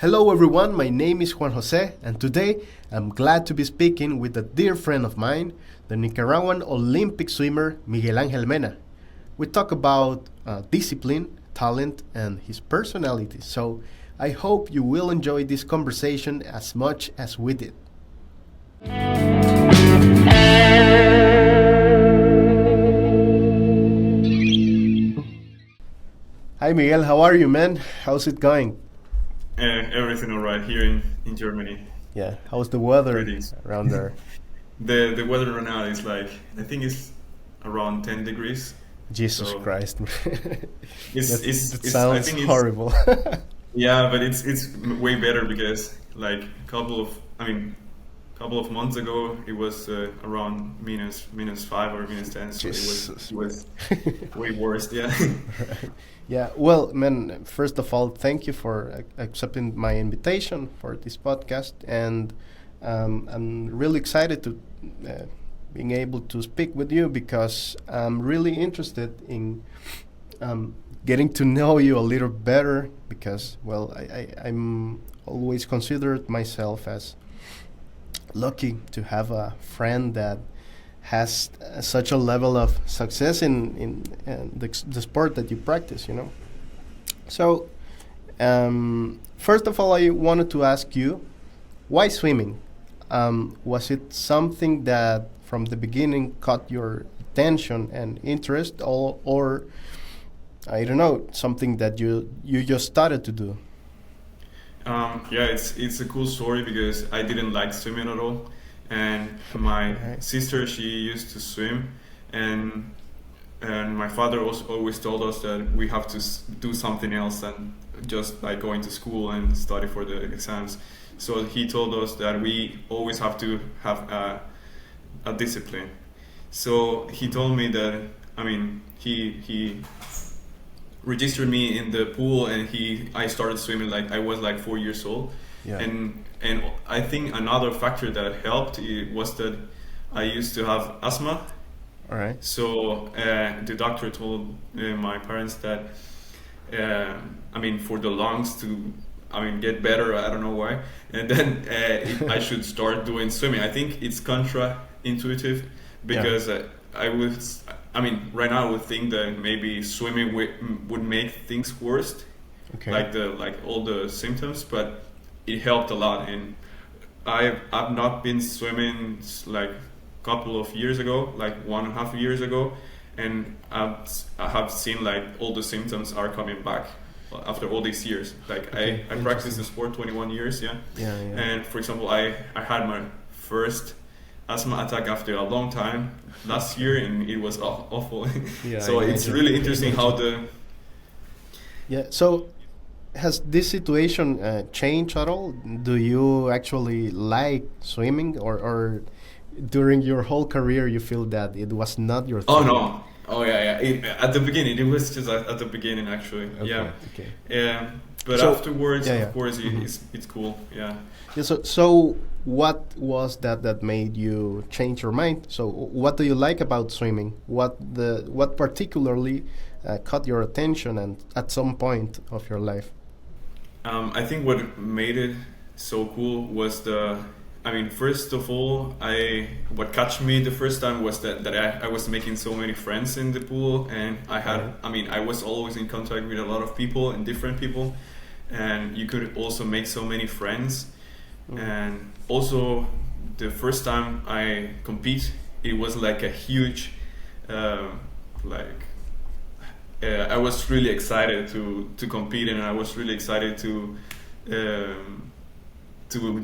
Hello everyone, my name is Juan Jose, and today I'm glad to be speaking with a dear friend of mine, the Nicaraguan Olympic swimmer Miguel A Mena. We talk about discipline, talent, and his personality, so I hope you will enjoy this conversation as much as we did. Hi Miguel, how are you, man? How's it going? Everything all right here in Germany. Yeah, how's the weather Pretty. around there? The weather right now is like I think it's around 10 degrees. Jesus So Christ. That it's I sounds think it's horrible. yeah, but it's way better because like couple of months ago it was around minus 5 or minus 10, so Jesus. it was way worse. Yeah. Yeah, well, man, first of all, thank you for accepting my invitation for this podcast. And I'm really excited to being able to speak with you because I'm really interested in getting to know you a little better because, well, I'm always considered myself as lucky to have a friend that has such a level of success in the sport that you practice, you know. So, first of all, I wanted to ask you, why swimming? Was it something that from the beginning caught your attention and interest, or I don't know, something that you just started to do? Yeah, it's a cool story because I didn't like swimming at all, and my Right. sister she used to swim, and my father also always told us that we have to do something else than just like going to school and study for the exams. So he told us that we always have to have a discipline. So he told me that he registered me in the pool, and I started swimming like I was like 4 years old. Yeah. And I think another factor that helped was that I used to have asthma. All right. So the doctor told my parents that for the lungs to get better, I don't know why, and then I should start doing swimming. I think it's contra-intuitive because right now I would think that maybe swimming would make things worse, Okay. like all the symptoms, but it helped a lot. And I've not been swimming like a couple of years ago, like 1.5 years ago, and I have seen like all the symptoms are coming back after all these years. Like Okay, I practiced the sport 21 years, yeah. Yeah, yeah. And for example, I had my first asthma attack after a long time last year, and it was awful. Yeah, So I it's imagine. really interesting how Yeah. So, has this situation changed at all? Do you actually like swimming, or during your whole career you feel that it was not your oh thing? no, oh yeah, at the beginning it was just at the beginning actually, Okay. yeah. Okay. But So- afterwards, yeah, yeah. of course, Mhm. it's cool, yeah. Yeah. So what was that made you change your mind? So, what do you like about swimming? What particularly caught your attention and at some point of your life? I think what made it so cool was first of all, what catch me the first time was that I was making so many friends in the pool, and I was always in contact with a lot of people and different people, and you could also make so many friends. And also the first time I compete, it was like a huge, I was really excited to compete, and I was really excited to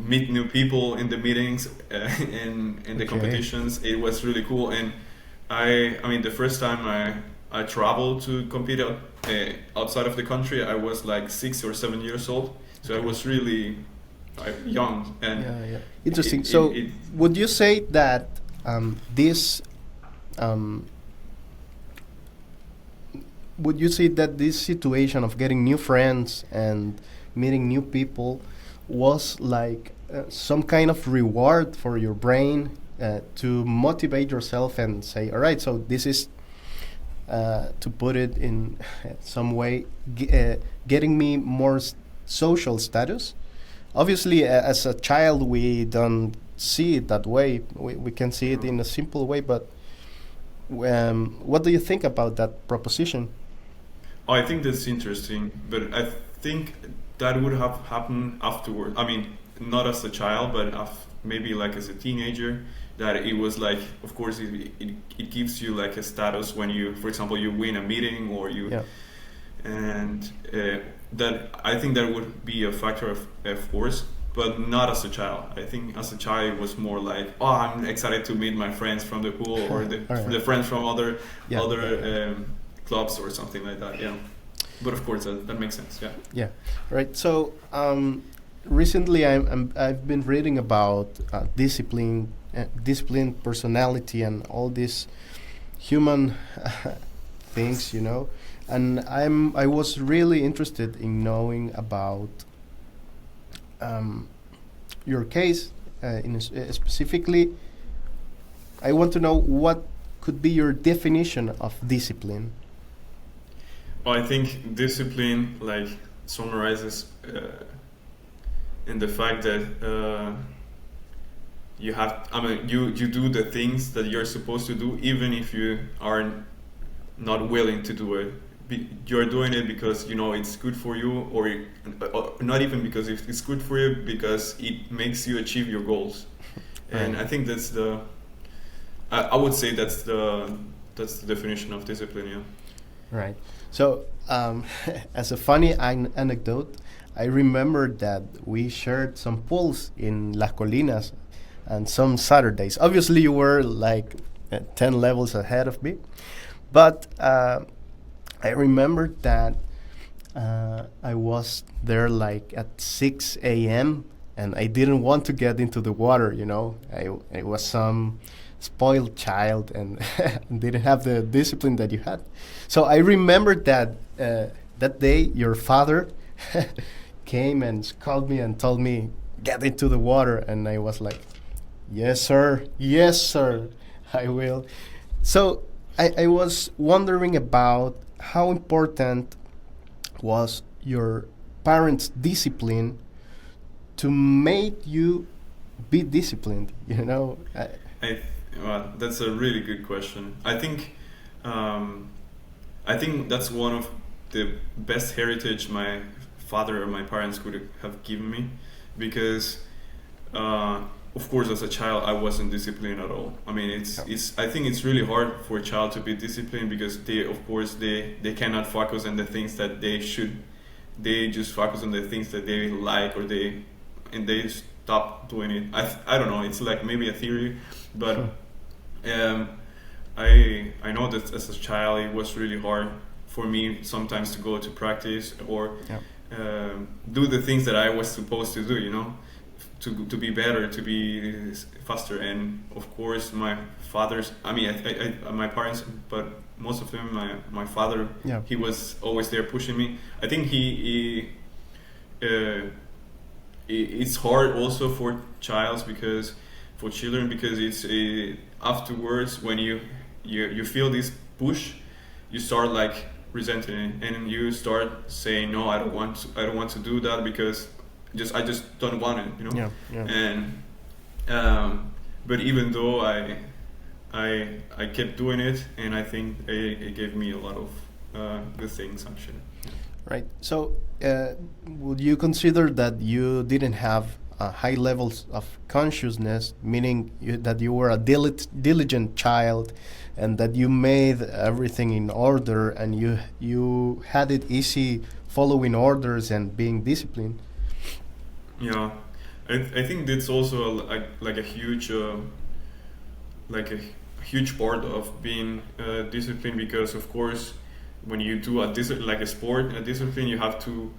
meet new people in the meetings and in the Okay. competitions. It was really cool, and the first time I traveled to compete outside of the country, I was like 6 or 7 years old, so I was really young. And Yeah, yeah. Interesting. it- So, it- would you say that this um, would you say that this situation of getting new friends and meeting new people was like some kind of reward for your brain to motivate yourself and say, all right, so this is to put it in some way, getting me more social status? obviously, as a child, we don't see it that way. We can see it in a simple way, but what do you think about that proposition? Oh, I think that's interesting, but I think that would have happened afterward. I mean, not as a child, but maybe like as a teenager. That it was like, of course, it gives you like a status when you, for example, you win a meeting or you, Yeah. and that I think that would be a factor of course, but not as a child. I think as a child it was more like, oh, I'm excited to meet my friends from the pool or Alright. the friends from other Yeah. clubs or something like that. Yeah, but of course that makes sense. Yeah. Yeah, right. So recently, I've been reading about discipline, personality, and all these human things, And I was really interested in knowing about your case, specifically. I want to know what could be your definition of discipline. Well, I think discipline like summarizes in the fact that you have. I mean, you do the things that you're supposed to do, even if you are not willing to do it. You're doing it because you know it's good for you, or not even because it's good for you, because it makes you achieve your goals. And I think that's the. I would say that's the definition of discipline. Yeah. Right. So, as a funny anecdote, I remember that we shared some pools in Las Colinas and some Saturdays. Obviously, you were like 10 levels ahead of me. But I remember that I was there like at 6 a.m. and I didn't want to get into the water, I was some spoiled child and didn't have the discipline that you had. So I remember that that day your father came and called me and told me, get into the water. And I was like, yes, sir. Yes, sir. I will. So I was wondering about how important was your parents' discipline to make you be disciplined, Well, that's a really good question. I think that's one of the best heritage my father or my parents could have given me, because of course as a child I wasn't disciplined at all. I mean I think it's really hard for a child to be disciplined, because they cannot focus on the things that they should. They just focus on the things that they like, or they stop doing it. I don't know, it's like maybe a theory, but I know that as a child it was really hard for me sometimes to go to practice or do the things that I was supposed to do, to be better, to be faster. And of course my parents, but most of them, my father, he was always there pushing me. I think it's hard also for children, because it's afterwards when you feel this push, you start like resenting it, and you start saying, no, I don't want to do that, because I just don't want it, and but even though I kept doing it, and I think it gave me a lot of good things actually. Right. So would you consider that you didn't have high levels of consciousness, meaning that you were a diligent child, and that you made everything in order, and you had it easy following orders and being disciplined? Yeah, I think that's also a huge part of being disciplined, because of course when you do a discipline, you have to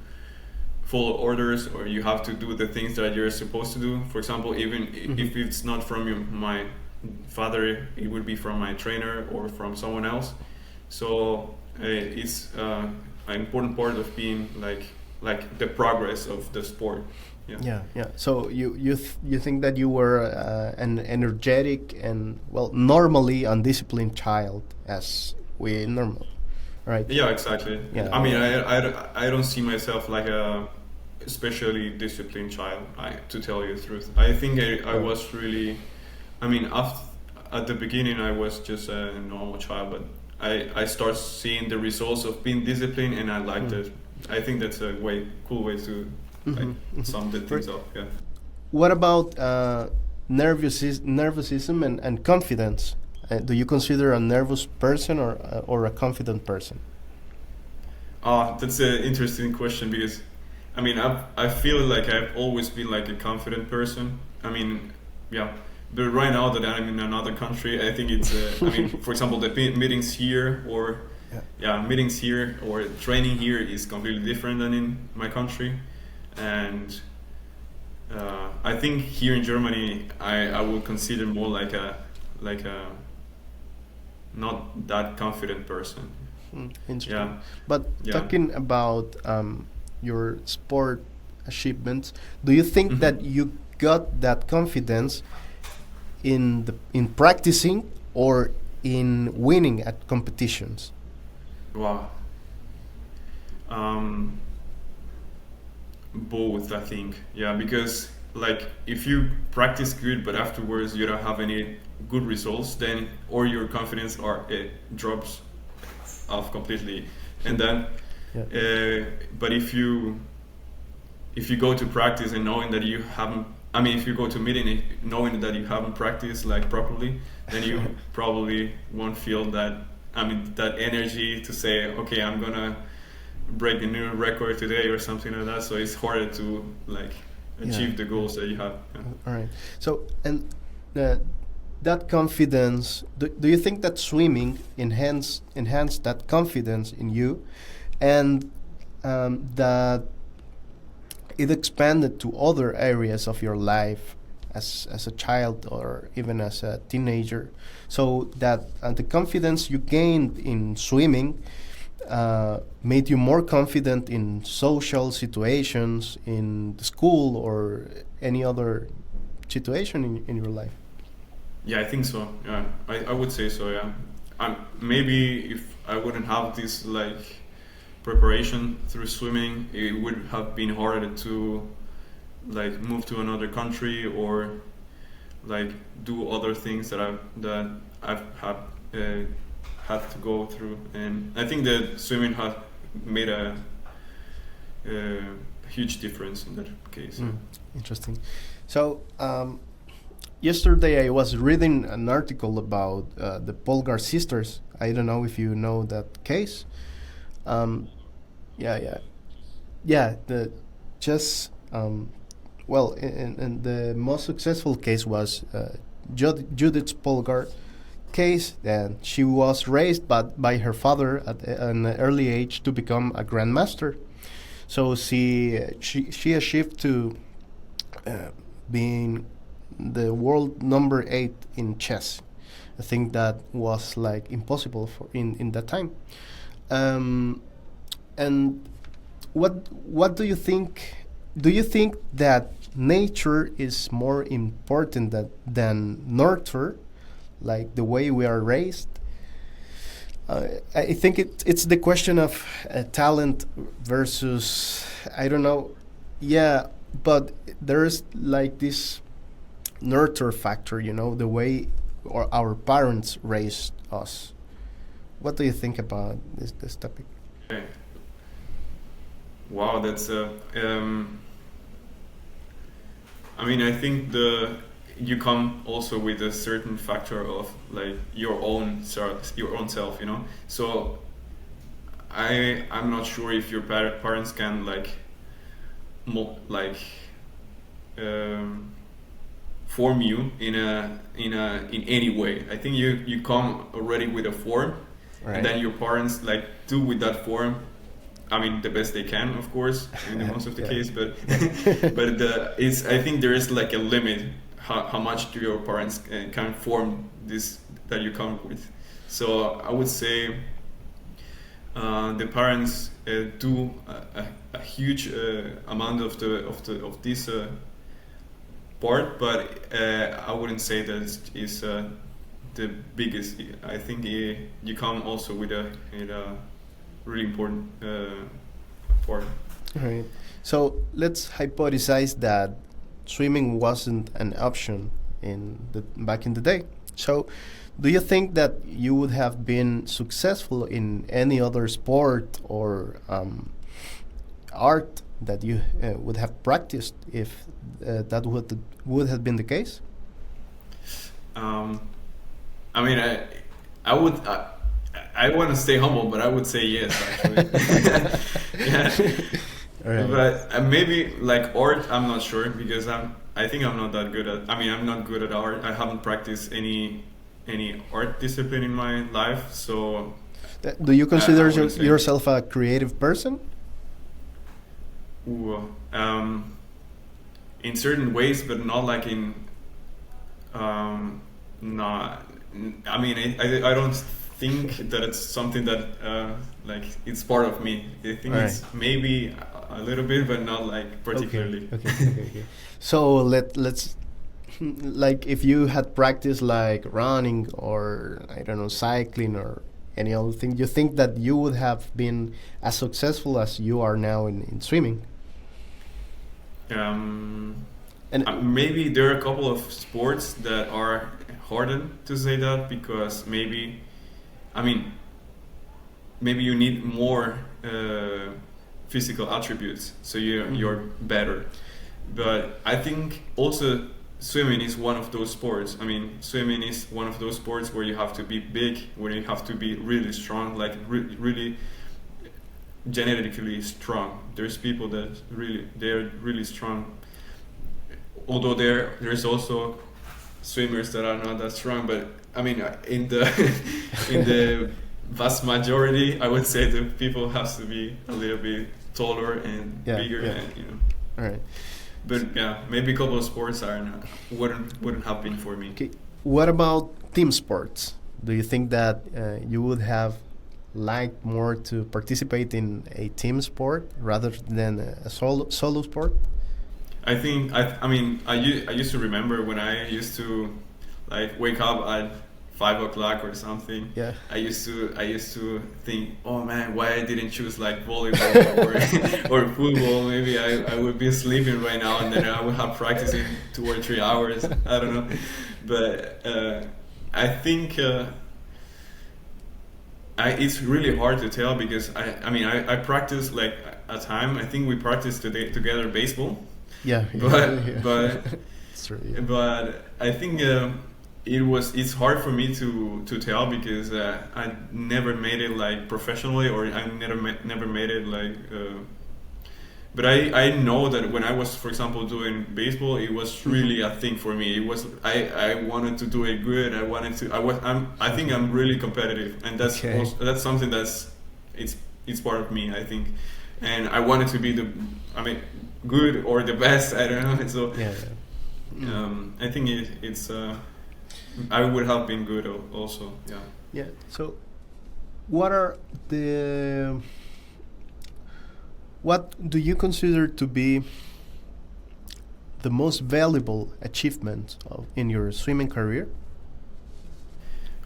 follow orders, or you have to do the things that you're supposed to do. For example, even if it's not from my father, it would be from my trainer or from someone else. So it's an important part of being like the progress of the sport. Yeah. So you think that you were an energetic and normally undisciplined child, as we normal, right? Yeah, exactly. Yeah. I mean, I don't see myself like especially disciplined child. To tell you the truth, I think I was really. I mean, at the beginning, I was just a normal child, but I start seeing the results of being disciplined, and I liked it. I think that's a cool way to like sum the things up. Yeah. What about nervosism and confidence? Do you consider a nervous person or a confident person? That's an interesting question because, I mean, I feel like I've always been like a confident person. I mean, yeah, but right now that I'm in another country, I think it's. I mean, for example, the meetings here or meetings here or training here is completely different than in my country, and I think here in Germany, I would consider more like a not that confident person. Interesting. Yeah. But talking about your sport achievements, do you think that you got that confidence in practicing or in winning at competitions? Wow. Both, I think. Yeah, because like if you practice good, but afterwards you don't have any good results, then or your confidence drops off completely, and then. But if you go to practice and knowing that you haven't, I mean, if you go to meeting knowing that you haven't practiced like properly, then you probably won't feel that. I mean, that energy to say, okay, I'm gonna break a new record today or something like that. So it's harder to like achieve the goals that you have. Yeah. All right. So and that confidence. Do you think that swimming enhanced that confidence in you, and that it expanded to other areas of your life as a child or even as a teenager, so that the confidence you gained in swimming made you more confident in social situations, in the school or any other situation in your life? Yeah, I think so. Yeah, I would say so. Yeah, maybe if I wouldn't have this like preparation through swimming, it would have been harder to like move to another country or like do other things that I've had to go through. And I think that swimming has made a huge difference in that case. Interesting. So yesterday I was reading an article about the Polgar sisters. I don't know if you know that case. And the most successful case was Judith Polgar case, and she was raised by her father at an early age to become a grandmaster. So she achieved to being the world number 8 in chess. I think that was like impossible for in that time. And what do you think? Do you think that nature is more important than nurture, like the way we are raised? I think it's the question of talent versus, I don't know. Yeah, but there is like this nurture factor, the way our parents raised us. What do you think about this topic? Okay. Wow, that's I mean, I think you come also with a certain factor of like your own self, So I'm not sure if your parents can form you in any way. I think you come already with a form, right. And then your parents do with that form. I mean, the best they can, of course, in the most of the case, but I think there is like a limit how much your parents can form this that you come with. So I would say the parents do a huge amount of this part, but I wouldn't say that is the biggest. I think you come also with a really important part. All right. So let's hypothesize that swimming wasn't an option back in the day. So, do you think that you would have been successful in any other sport or art that you would have practiced if that would have been the case? Um, I mean, I would. I want to stay humble, but I would say yes, actually. Yeah. All right. But maybe like art, I'm not sure because I think I'm not that good at. I mean, I'm not good at art. I haven't practiced any art discipline in my life, so. Do you consider I wouldn't say. yourself a creative person? Ooh, in certain ways, but not like in. Not. I mean, I don't think that it's something that like it's part of me. I think All it's maybe a little bit, but not like particularly. Okay. So let's like if you had practiced like running or I don't know cycling or any other thing, you think that you would have been as successful as you are now in swimming? And Maybe there are a couple of sports that are harder to say that because maybe, I mean, maybe you need more physical attributes, so you're better. But I think also swimming is one of those sports. I mean, swimming is one of those sports where you have to be big, where you have to be really strong, like really genetically strong. There's people that they're really strong. Although there's also swimmers that are not that strong, but I mean in the in the vast majority, I would say the people have to be a little bit taller and bigger, and you know. All right. But yeah, maybe a couple of sports wouldn't have been for me. Okay. What about team sports? Do you think that you would have liked more to participate in a team sport rather than a solo sport? I think I mean I used to remember when I used to like wake up at 5 o'clock or something. Yeah. I used to think, oh man, why I didn't choose like volleyball or football? Maybe I would be sleeping right now and then I would have practice in 2 or 3 hours. I don't know, but I think it's really hard to tell because I practice like a time. I think we practiced together baseball. Yeah. But It's true, yeah. but I think it's hard for me to tell because I never made it like professionally or I never made it like but I know that when I was, for example, doing baseball, it was really a thing for me. It was I wanted to do it good. I think I'm really competitive, and that's Okay. that's something it's part of me, I think, and I wanted to be good or the best. I don't know. So I think it's I would have been good also. Yeah. Yeah. So, what do you consider to be the most valuable achievement in your swimming career?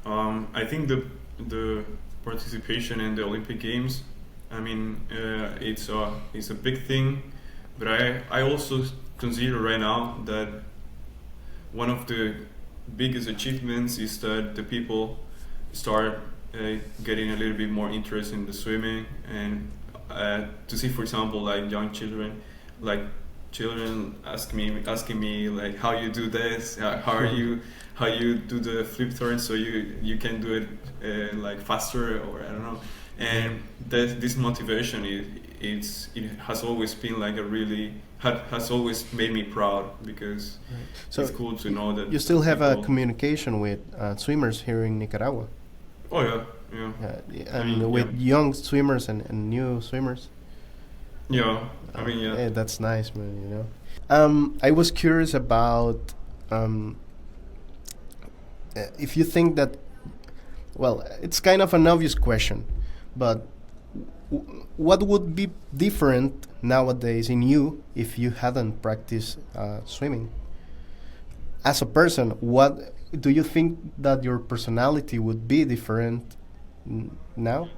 I think the participation in the Olympic Games. I mean, it's a big thing, but I also consider right now that one of the biggest achievements is that the people start getting a little bit more interest in the swimming and to see, for example, like young children, like children asking me like how you do this, how you do the flip turn so you can do it like faster or I don't know, and this motivation it has always been like has always made me proud because So it's cool to know that you still have a people- communication with swimmers here in Nicaragua. Oh yeah. And with young swimmers and new swimmers. Yeah, yeah. Hey, that's nice, man. You know. I was curious about if you think that. Well, it's kind of an obvious question, but what would be different nowadays in you if you hadn't practiced swimming? As a person, what do you think that your personality would be different now?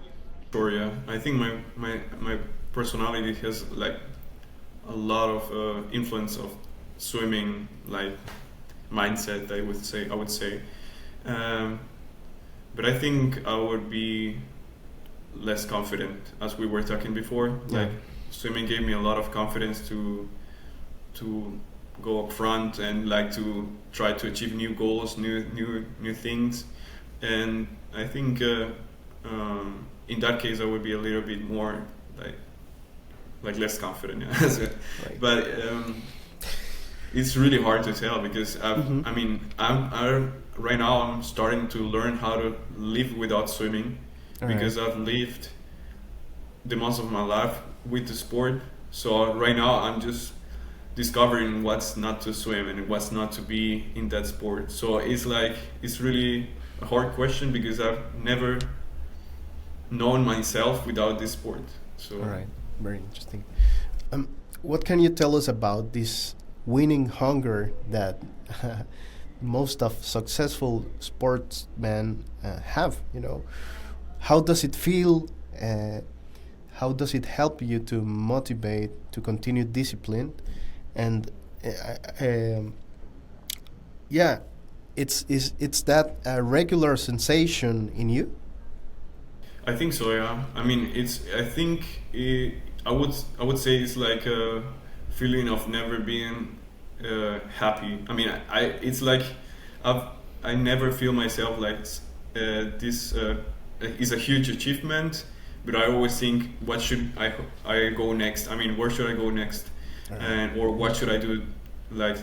Sure, yeah. I think my personality has like a lot of influence of swimming, like mindset. I would say, um, but I think I would be less confident, as we were talking before. Yeah. Like swimming gave me a lot of confidence to go up front and like to try to achieve new goals, new things, and I think in that case I would be a little bit more like less confident. Yeah. Right. But it's really hard to tell because I mean I right now I'm starting to learn how to live without swimming. All Because right. I've lived the most of my life with the sport. So right now I'm just discovering what's not to swim and what's not to be in that sport. So it's really a hard question because I've never known myself without this sport. So All right, very interesting. What can you tell us about this winning hunger that most of successful sportsmen have? You know, how does it feel? How does it help you to motivate to continue discipline? And yeah, it's that regular sensation in you. I think so. Yeah. I mean, I would say it's like a feeling of never being happy. I mean, it's like I've I never feel myself like this is a huge achievement, but I always think, what should I go next? I mean, where should I go next, and or what should I do like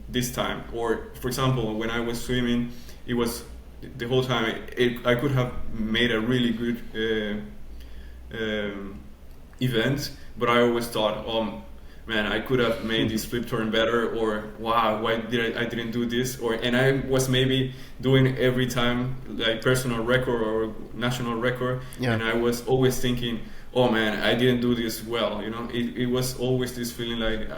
this time? Or for example, when I was swimming, it was the whole time I could have made a really good event, but I always thought, oh man, I could have made this flip turn better, or wow, why did I didn't do this, or and I was maybe doing every time like personal record or national record, Yeah. and I was always thinking, oh man, I didn't do this well, you know. It was always this feeling like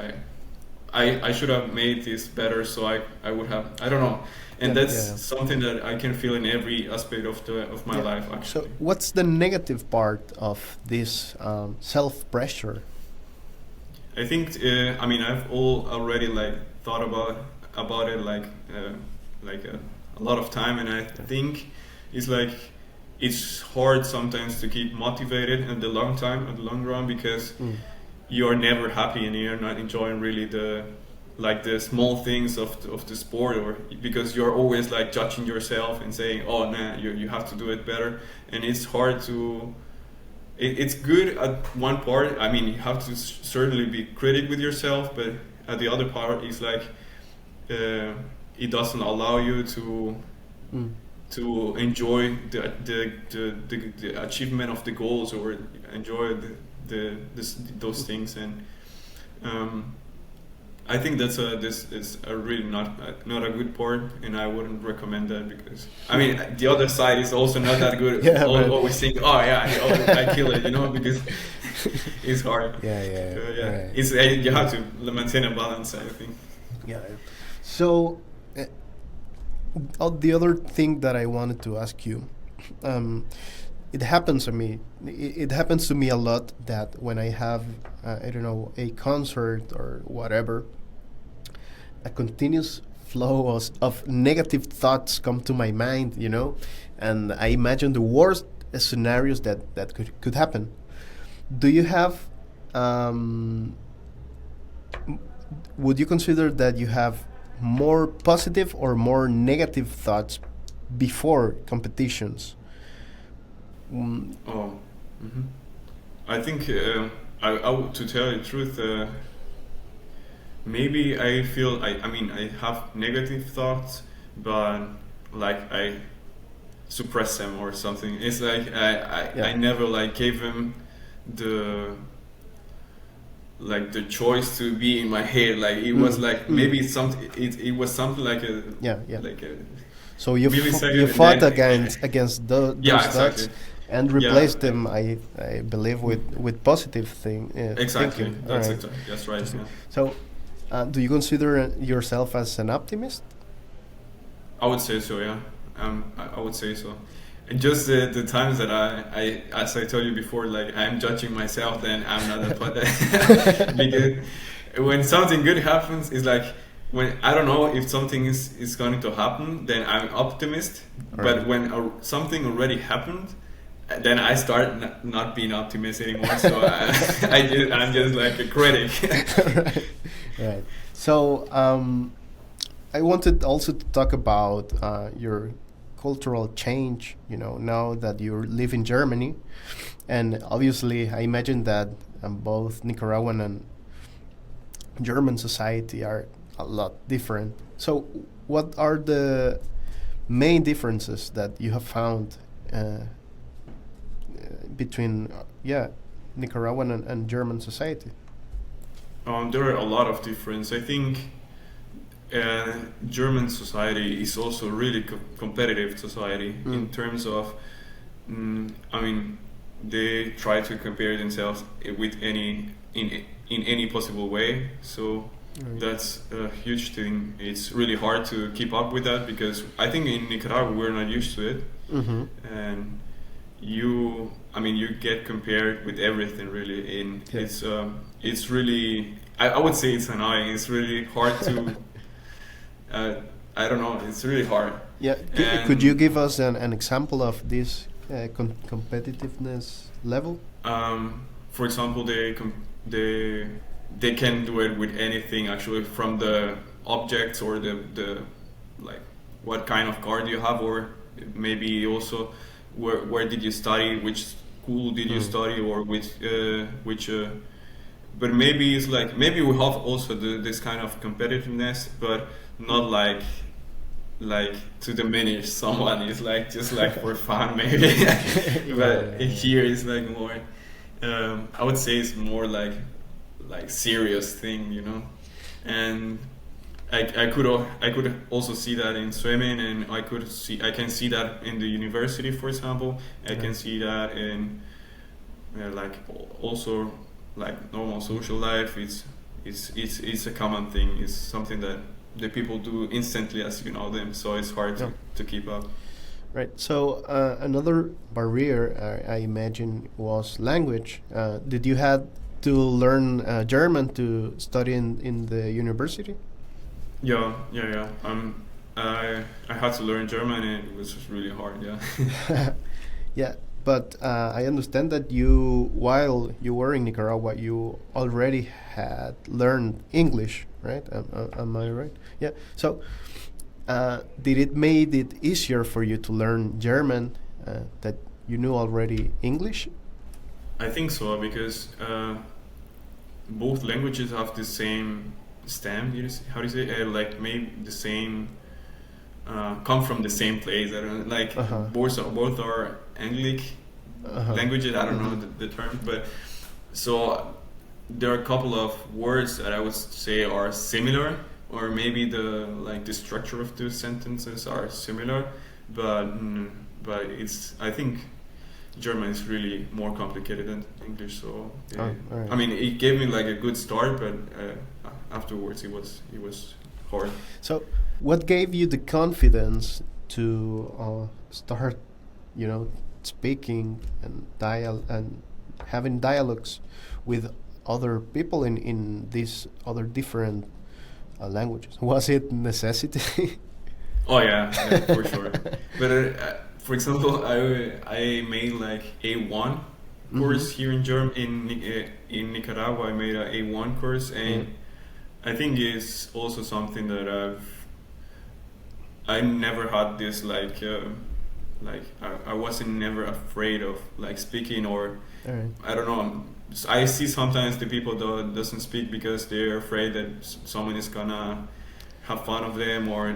I should have made this better, so I would have, I don't know, and Yeah, that's yeah. something that I can feel in every aspect of my Yeah. life So, actually. what's the negative part of this self pressure? I think I mean I've already like thought about it like a lot of time, and I think it's like it's hard sometimes to keep motivated at the long run, because you're never happy and you're not enjoying really the small things of the sport, or because you're always like judging yourself and saying, oh nah, you have to do it better, and it's hard to. It's good at one part. I mean, you have to certainly be critic with yourself, but at the other part, it's like it doesn't allow you to enjoy the achievement of the goals, or enjoy those things. And I think this is a really not a good part, and I wouldn't recommend that, because I mean the other side is also not that good. Yeah, but- Always think, oh yeah, I kill it, you know, because it's hard. Yeah, yeah, Yeah. right. It's you have to maintain a balance, I think. Yeah. So, the other thing that I wanted to ask you, it happens to me. It happens to me a lot that when I have, I don't know, a concert or whatever, a continuous flow of negative thoughts come to my mind, you know, and I imagine the worst scenarios that could happen. Do you have? Would you consider that you have more positive or more negative thoughts before competitions? Oh, I think to tell you the truth, maybe I feel I mean I have negative thoughts, but like I suppress them or something. It's like I never like gave them the choice to be in my head. Like it was like maybe it's something. It was something like a like a. So you millisecond, you and fought then- against those Yeah, thoughts exactly. and Yeah. replaced them, I believe, with positive Exactly. thinking. That's Alright. that's right. Yeah. So, do you consider yourself as an optimist? I would say so. Yeah. I would say so, just the times that I, as I told you before, like I'm judging myself, then I'm not a because when something good happens, it's like when I don't know if something is going to happen, then I'm optimist. Right. But when something already happened, then I start not being optimistic anymore. So I'm just like a critic. Right. Right. So I wanted also to talk about your cultural change. You know, now that you live in Germany, and obviously I imagine that both Nicaraguan and German society are a lot different. So, what are the main differences that you have found between, Nicaraguan and German society? There are a lot of difference. I think German society is also a really competitive society in terms of, I mean, they try to compare themselves with in any possible way. So that's a huge thing. It's really hard to keep up with that because I think in Nicaragua we're not used to it, and you get compared with everything really. It's really I would say it's annoying. It's really hard to. I don't know. It's really hard. Yeah. Could you give us an example of this competitiveness level? For example, they can do it with anything actually, from the objects or the like what kind of car do you have, or maybe also where did you study, which school did you study, or which but maybe it's like maybe we have also this kind of competitiveness, but not like to diminish someone. It's like just like for fun maybe. But here it's like more I would say it's more like serious thing, you know. And I could also see that in swimming, and I can see that in the university, for example. I can see that in like also like normal social life. It's a common thing. It's something that the people do instantly as you know them, so it's hard to keep up. Right. So another barrier I imagine was language. Did you had to learn German to study in the university? Yeah. I had to learn German, and it was really hard. Yeah. Yeah. But I understand that while you were in Nicaragua, you already had learned English, right? Am I right? Yeah. So, did it made it easier for you to learn German that you knew already English? I think so, because both languages have the same stem. How do you say? Like maybe the same. Come from the same place. I don't know, like both are Anglic languages. I don't know the term, but so there are a couple of words that I would say are similar, or maybe the structure of the sentences are similar, but I think German is really more complicated than English. So right. I mean, it gave me like a good start, but afterwards it was hard. So, what gave you the confidence to start, speaking and having dialogues with other people in these other different languages? Was it necessity? Oh yeah, for sure. But for example, I made like A1 course here in in Nicaragua. I made a A1 course, and I think it's also something that I never had this I wasn't never afraid of like speaking, or I don't know. I see sometimes the people doesn't speak because they're afraid that someone is gonna have fun of them, or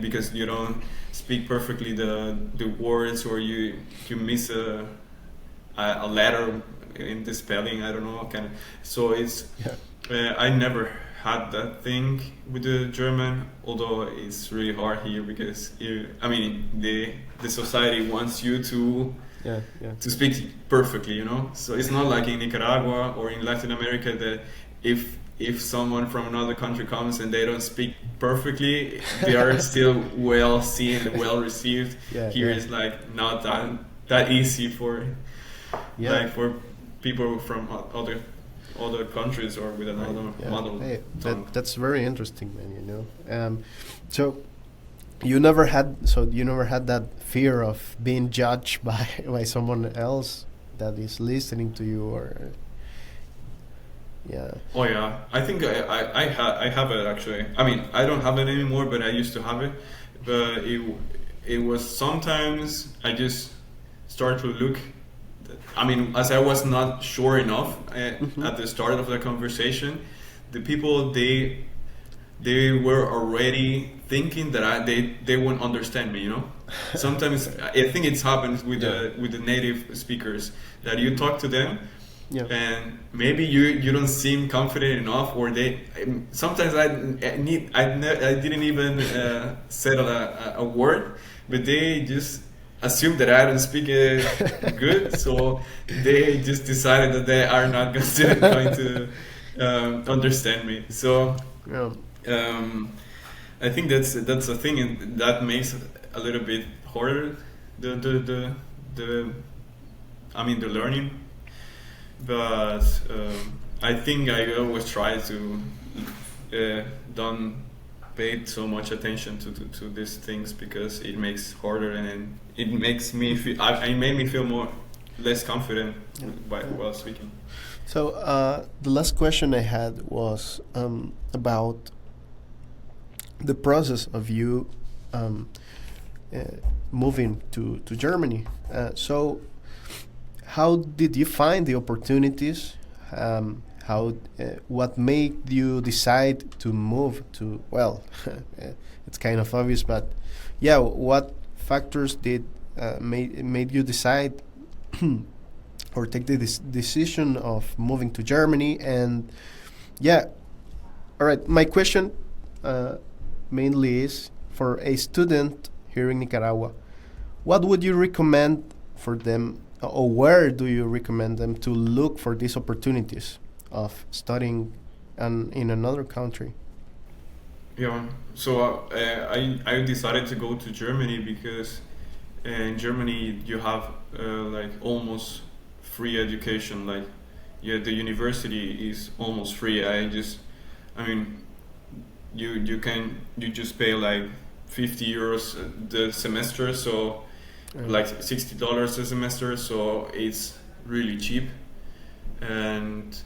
because you don't speak perfectly the words, or you miss a letter in the spelling. I don't know, kind of. So it's I never had that thing with the German, although it's really hard here because the society wants you to speak perfectly, you know. So it's not like in Nicaragua or in Latin America that if if someone from another country comes and they don't speak perfectly, they are still well seen, well received. Yeah, Here yeah. is like not that easy for Yeah. like for people from other countries or with another Yeah. model Hey, tongue. that's very interesting, man. So you never had that fear of being judged by someone else that is listening to you, or yeah. Oh yeah, I think I have it actually. I mean, I don't have it anymore, but I used to have it. But it was sometimes I just start to look. I mean, as I was not sure enough at the start of the conversation, the people they were already thinking that they won't understand me. You know, sometimes I think it's happens with the native speakers that you talk to them. Yeah. And maybe you don't seem confident enough, or they sometimes I didn't even say a word, but they just assume that I don't speak good, so they just decided that they are not going to understand me. So Yeah. I think that's a thing, and that makes it a little bit harder the I mean the learning. But I think I always try to don't pay so much attention to these things, because it makes harder, and it makes me feel. It made me feel less confident while speaking. So the last question I had was about the process of you moving to Germany. So how did you find the opportunities? What made you decide to move to? Well, it's kind of obvious, but yeah, what factors did made you decide or take the decision of moving to Germany? And yeah, all right. My question mainly is for a student here in Nicaragua. What would you recommend for them? Or where do you recommend them to look for these opportunities of studying in another country? Yeah, so I decided to go to Germany because in Germany you have like almost free education. Like, yeah, the university is almost free. I mean, you just pay like 50 euros the semester, so like $60 a semester, so it's really cheap. And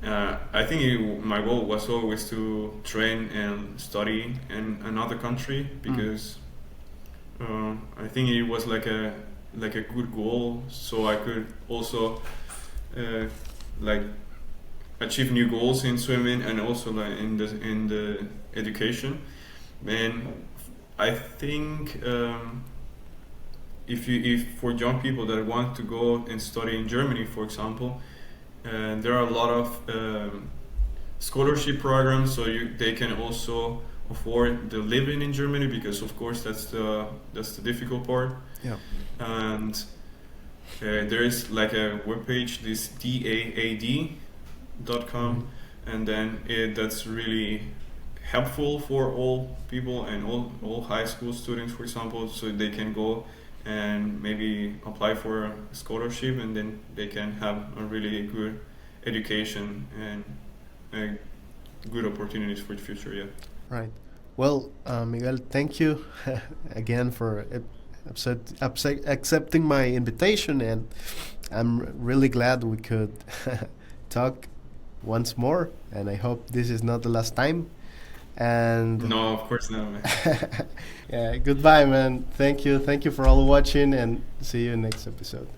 I think my goal was always to train and study in another country, because I think it was like a good goal, so I could also like achieve new goals in swimming and also like in the education. And I think if for young people that want to go and study in Germany, for example, there are a lot of scholarship programs, so they can also afford the living in Germany, because of course that's the difficult part. Yeah. And there is like a webpage, this daad.com, and then that's really helpful for all people and all high school students, for example, so they can go and maybe apply for a scholarship, and then they can have a really good education and good opportunities for the future. Yeah. Right. Well, Miguel, thank you again for accepting my invitation, and I'm really glad we could talk once more, and I hope this is not the last time. And no, of course not, man. yeah, goodbye, man. Thank you for all watching, and see you next episode.